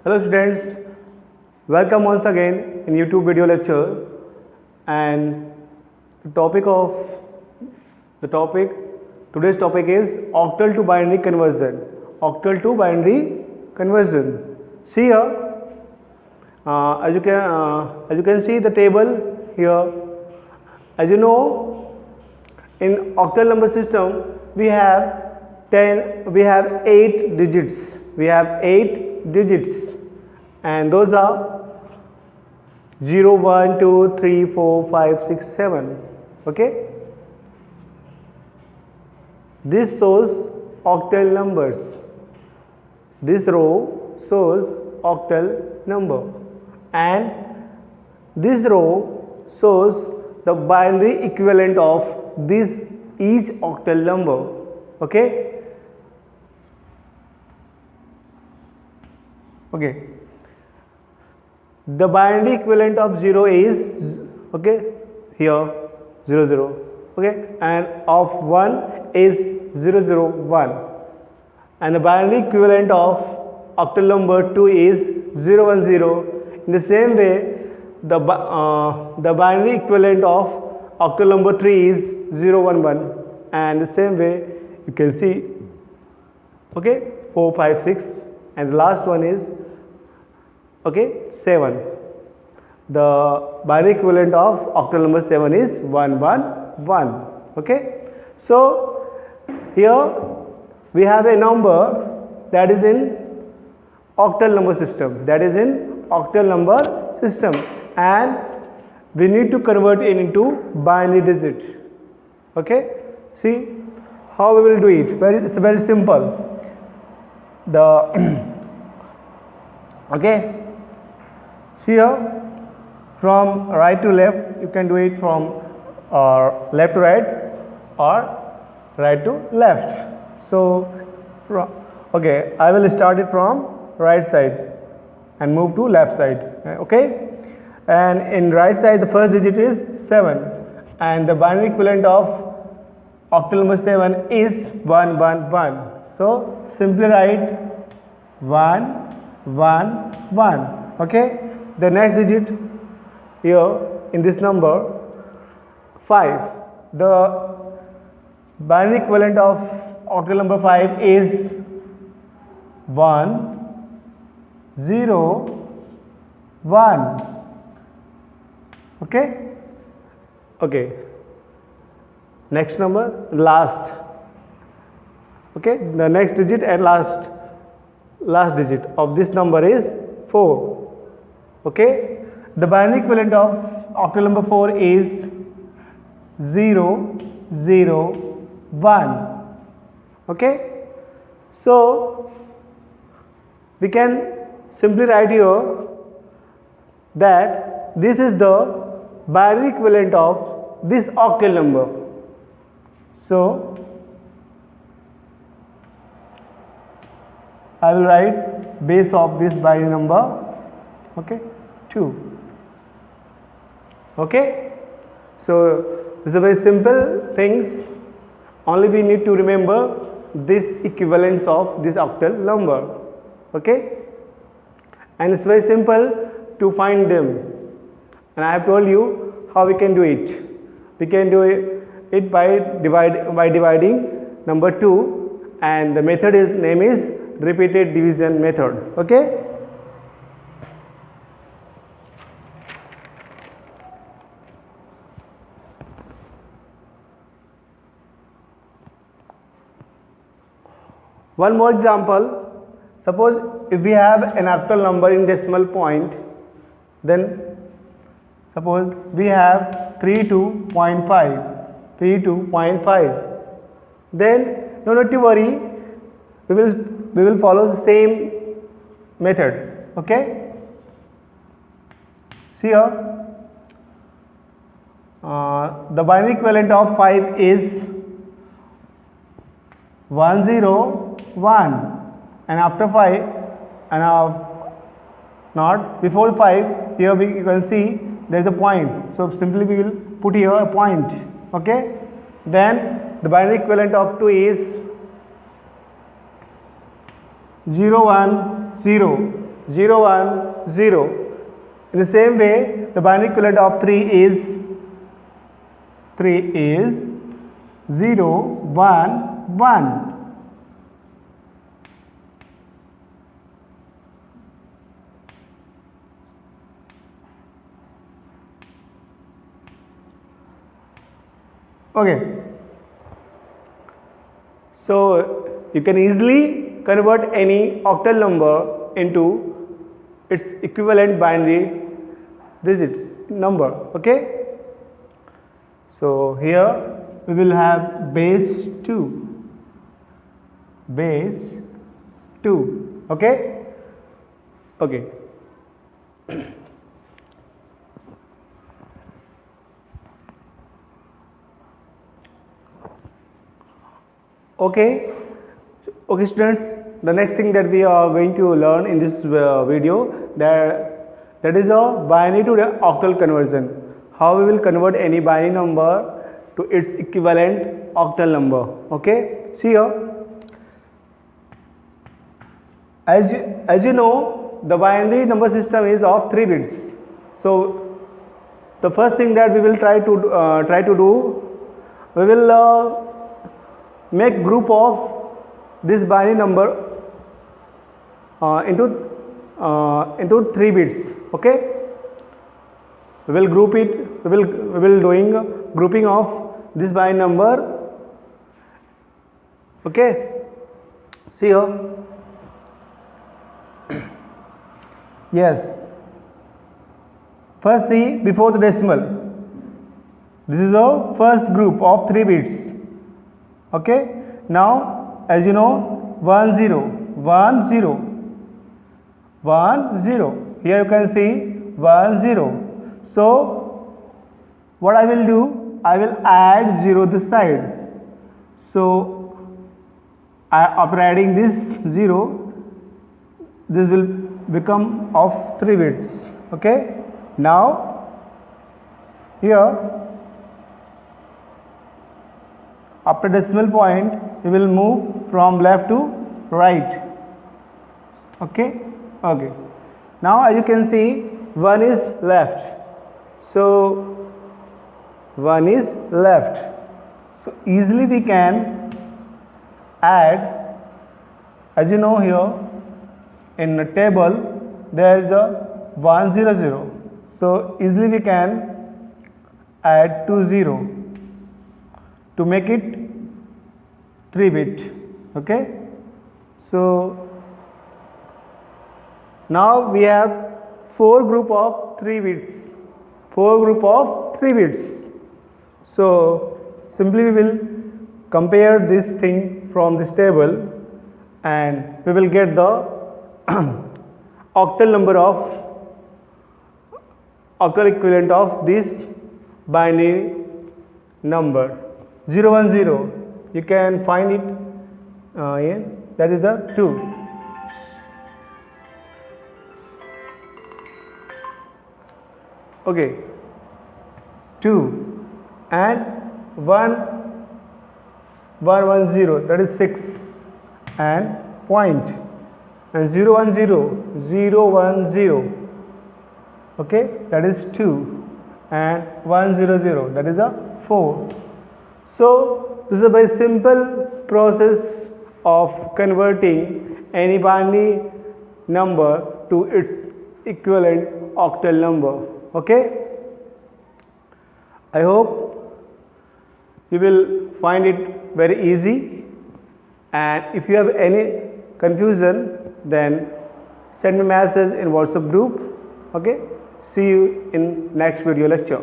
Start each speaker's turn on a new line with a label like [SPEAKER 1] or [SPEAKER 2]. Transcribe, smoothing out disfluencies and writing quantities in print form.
[SPEAKER 1] Hello students, welcome once again in YouTube video lecture. And the topic today's topic is octal to binary conversion. Octal to binary conversion. See here, as you can see the table here. As you know, in octal number system we have 8 digits. We have 8 digits, and those are 0, 1, 2, 3, 4, 5, 6, 7. Okay, this shows octal numbers. This row shows octal number, and this row shows the binary equivalent of this each octal number. Okay. Okay, the binary equivalent of 0 is here 0 0, and of 1 is 0 0 1, and the binary equivalent of octal number 2 is 0 1 0. In the same way, the binary equivalent of octal number 3 is 0 1 1, and the same way you can see 4 5 6, and the last one is 7. The binary equivalent of octal number 7 is 1 1 1. Okay, so here we have a number that is in octal number system, and we need to convert it into binary digit. Okay, see how we will do it. It's very simple. Here, from right to left, you can do it from left to right or right to left. So, I will start it from right side and move to left side. Okay, and in right side, the first digit is 7, and the binary equivalent of octal number 7 is 1 1 1. So, simply write 1 1 1. Okay. The next digit here in this number 5. The binary equivalent of octal number 5 is 1 0 1. Okay. Next number, last. The next digit and last digit of this number is 4. The binary equivalent of octal number 4 is 0 0 1. So we can simply write here that this is the binary equivalent of this octal number. So I will write base of this binary number 2. So these are very simple things. Only we need to remember this equivalence of this octal number. And it's very simple to find them. And I have told you how we can do it. We can do it by dividing number 2, and the method name is repeated division method. One more example. Suppose if we have an octal number in decimal point, then suppose we have 32.5. Then no need to worry. We will follow the same method. See here, the binary equivalent of 5 is 1 0 1, and after 5 and not before 5, here you can see there is a point. So simply we will put here a point. Then the binary equivalent of 2 is 0 1 0, 0 1 0. In the same way, the binary equivalent of 3 is 0 1 1. Okay, so you can easily convert any octal number into its equivalent binary digits number. Okay, so here we will have base 2. Okay, okay. Okay, students, the next thing that we are going to learn in this video, that is a binary to the octal conversion. How we will convert any binary number to its equivalent octal number. Okay, see here, as you know, the binary number system is of 3 bits. So the first thing that we will try to do, we will make group of this binary number into 3 bits. Okay, we will group it. We will doing grouping of this binary number. Okay, see here. Yes, first see before the decimal. This is a first group of 3 bits. Okay, now as you know, 1 0 1 0 1 0. Here you can see 1 0. So what I will do, I will add 0 this side. So after adding this 0, this will become of 3 bits. Okay, now here after decimal point, we will move from left to right. Okay, okay. Now as you can see, 1 is left. So 1 is left. So easily we can add, as you know here in the table there is a 1 0 0. So easily we can add 2 0 to make it 3 bit. Okay, so now we have 4 group of 3 bits. So simply we will compare this thing from this table and we will get the octal number of octal equivalent of this binary number 0 1 0. You can find it here, that is the 2. Okay, 2 and 1 1 1 0, that is 6, and point, and 0 1 0 0 1 0. Okay, that is 2, and 1 0 0, that is a 4. So this is a very simple process of converting any binary number to its equivalent octal number. Okay, I hope you will find it very easy, and if you have any confusion, then send me a message in WhatsApp group. Okay, see you in next video lecture.